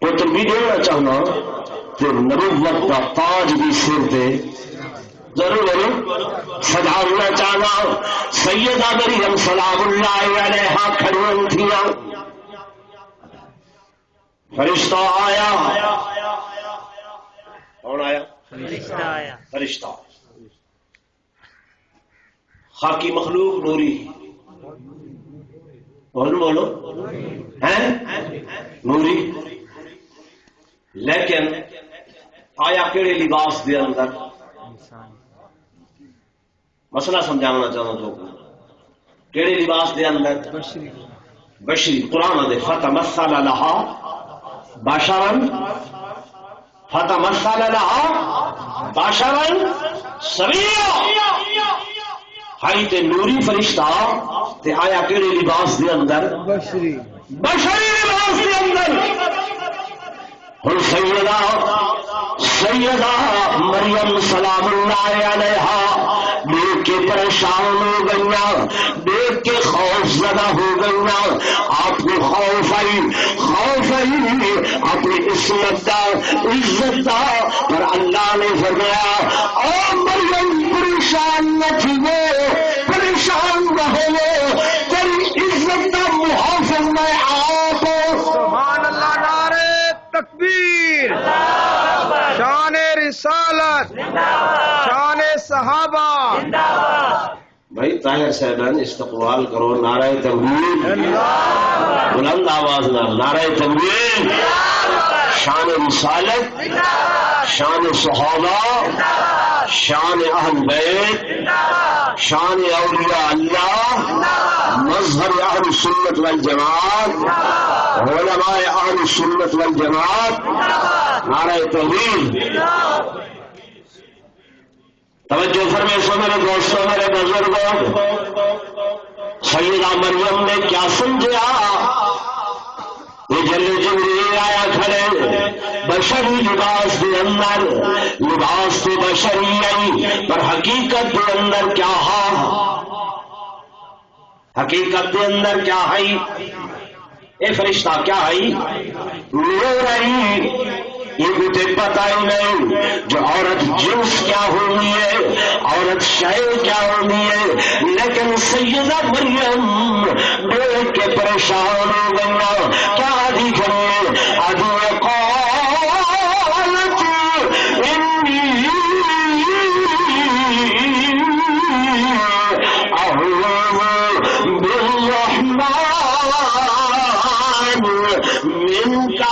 پتر بھی دینا چاہنا کہ نبوت کا تاج بھی سر دے ضرور سجانا چاہنا سیدہ مریم سلام اللہ علیہا کھڑی تھیاں فرشتہ آیا کون آیا فرشتہ خاکی مخلوق نوری بولو ہیں نوری لیکن آیا کیڑے لباس دے اندر مسئلہ سمجھانا چاہتا تو کیڑے لباس دے اندر بشری قرآن دے فتمثل لہا بشرا فتمثل لہا بشرا سویا ہائی تے نوری فرشتہ تے آیا کیڑے لباس دے اندر بشری لباس دے اندر ہن سیدہ مریم سلام اللہ علیہا دیکھ کے پریشان ہو گئیاں دیکھ کے خوف زدہ ہو گئیاں آپ کو خوف آئی اپنی عصمت دا عزت دا پر اللہ نے فرمایا او مریم پریشان نہ تھیو پریشان نہ ہو تیری عزت دا محافظ میں آپ سبحان اللہ نعرہ تکبیر شان رسالت شان صحابہ بھائی طاہر صاحبان استقبال کرو نعرہ تکبیر بلند آواز نعرہ تکبیر شان رسالت شان صحابہ شان اہل بیت شان اولیاء اللہ مظہر اہل سنت والجماعت علماء اہل سنت والجماعت نعرہ تکبیر توجہ فرمائے سو میرے دوستوں میرے بزرگوں سیدہ مریم نے کیا سمجھا یہ جلد جبریل آیا کھڑے بشری لباس کے اندر لباس تو بشری آئی پر حقیقت کے اندر کیا ہے حقیقت کے اندر کیا ہے اے فرشتہ کیا ہے نور آئی یہ مجھے پتا ہی نہیں جو عورت جنس کیا ہونی ہے عورت شے کیا ہونی ہے لیکن سیدہ مریم دیکھ کے پریشان ہو گیا کیا دکھ رہے ابھی قالت انی اعوذ بالرحمن منک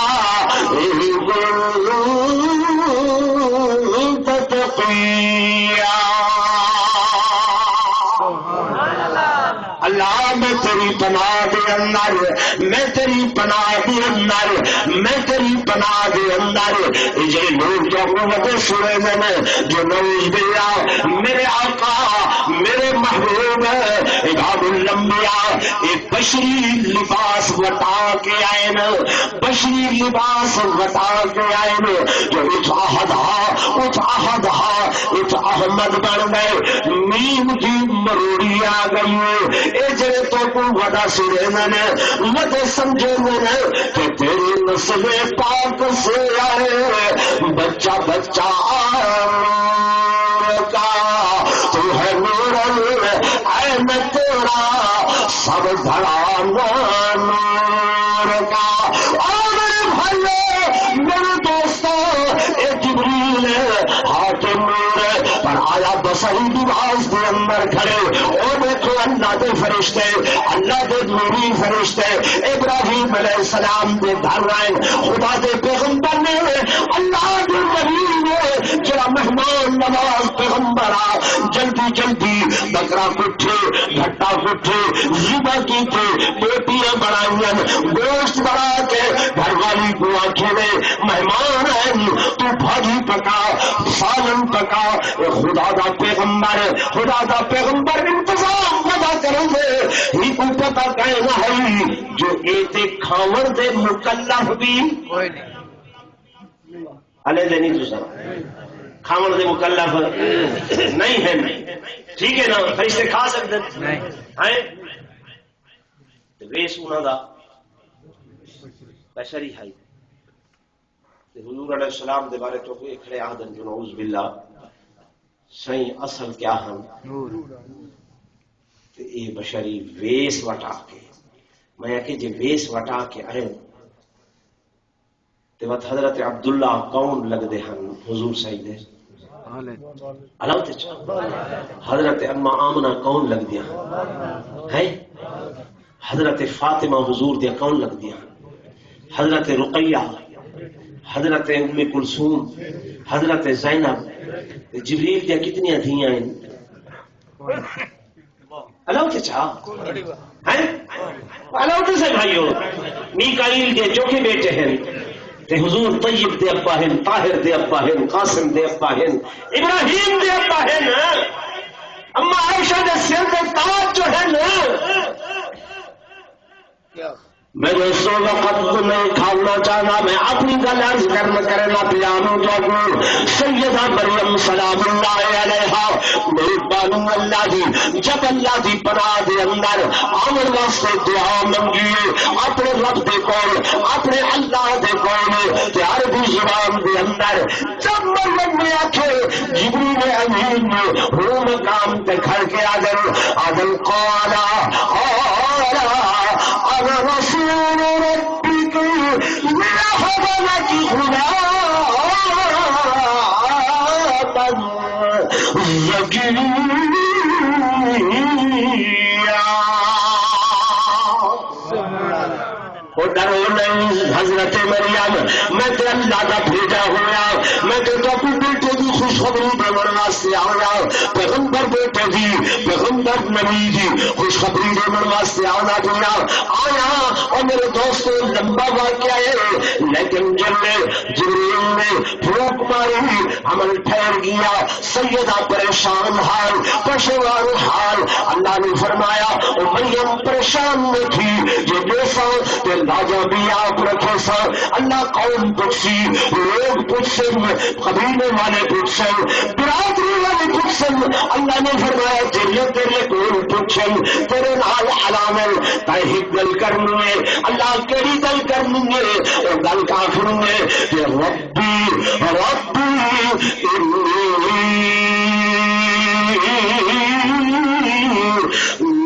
اللہ میں تیری پناہ دے اندر میں تیری پناہ دے اندر میں تیری پناہ دے اندر یہ لوگ جو حکومت سنے میں جو نوز دیا میرے آقا میرے محبوب امام الانبیاء ایک بشری لباس وٹا کے آئے نا بشری لباس وٹا کے آئے نا جو اٹھ احمد بن گئے نیم کی مروڑی آ گئی اے جڑے تو کو وڈا سنے میں مجھے سمجھے میں کہ تیری نسل پاک سے آئے بچہ بچہ کا تو ہے نور عین تیرا سب بڑا نور کا اور بھائی میرے دوستوں اے جبریل ہاتھ نور پر آیا بصری لباس کے اندر کھڑے اور دیکھو اللہ دے فرشتے اللہ دے نوری فرشتے ابراہیم علیہ السلام دے گھر آئے خدا دے پیغمبر نے اللہ دے نبی نے جڑا مہمان نواز پیغمبر آ جلدی جلدی بکرا کٹھے گھٹا کٹھے ذبح کی تھے بیٹیاں بنائیں گوشت بنا کے گھر والی کو آنکھیں مہمان ہیں تو بھاجی پکا سالن پکا خدا دا پیغمبر انتظام پتا کریں گے ہی کو پتا کہنا ہے جو ایتے کھاور دے مکلف بھی علیہ دے نہیں تو سر کھاور دے مکلف نہیں ہے ٹھیک ہے نا فرشتے کھا سکتے ہیں ویس انہوں دا بشری ہے حضور علیہ السلام دے بارے تو کوئی کھڑے آدن جو نعوذ باللہ سائیں اصل کیا ہم تے اے بشری ویس وٹا کے میں کہ جے ویس وٹا کے آئے تے وقت حضرت عبداللہ کون لگ دے ہن حضور سائیں دے علاوہ تے حضرت اما آمنہ کون لگ دیا ہے حضرت فاطمہ حضور دیا کون لگ دیا حضرت رقیہ حضرت ام کلثوم حضرت زینب جبریل دیا کتنی دھیاں ہیں اللہ تے چاہ ہیں اللہ تے سے بھائیو میکائیل دے جو کہ بیٹے ہیں تے حضور طیب دے ابا ہیں طاہر دے ابا ہیں قاسم دے ابا ہیں ابراہیم دے ابا ہیں اما عائشہ دے سر دے تاج جو ہے نا میں دوستوں وقت میں کھانا چاہنا میں اپنی گل عرض کرنا پیانو جو سیدہ مریم سلام اللہ علیہا میری بانو اللہ دی جب اللہ دی پناہ دے اندر آمن واسطے دعا منگی اپنے رب دے کول اپنے اللہ دے کول تے عربی زبان دے اندر جب مریم نے آکھے جبریل امین وہ مقام تے کھڑ کے آدم قالا انا رسول ربك ليهب لك غلاما زكيا ڈرو نہیں حضرت مریم میں تے اللہ کا بھیجا ہوا میں تے اپنے بیٹے کی خوشخبری دینے واسطے آیا پیغمبر بیٹے دی پیغمبر نبی دی خوشخبری دینے واسطے آنا دیا آیا اور میرے دوستوں لمبا واقعہ ہے لیکن جب جبریل نے پھونک ماری عمل ٹھہر گیا سیدہ پریشان حال پشوار حال اللہ نے فرمایا مریم پریشان نہ تھی جو جیسا لاجا بھی آپ رکھے سا اللہ قوم پوچھی لوگ پوچھن قبیلے والے پوچھن برادری والے پوچھن اللہ نے فرمایا تیرے کون پوچھن تیرے نال حلامل تاہی گل کرنے اللہ کیڑی گل کرنے اور گل کافر نے کہ ربی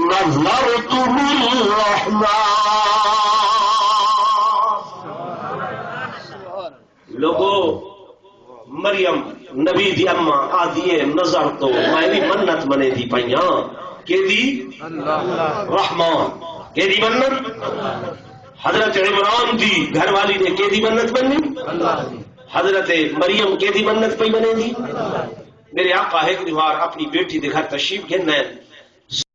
نظرت للرحمن لوگو مریم نبی دی اما آدھیے نظر تو میں بھی منت منے دی پائیاں کہ دی رحمان کہ دی منت حضرت عمران دی گھر والی نے کہ دی منت بنی حضرت مریم کہ دی منت پہ بنے دی میرے آقا ہے کہ اپنی بیٹی دے گھر تشریف گھن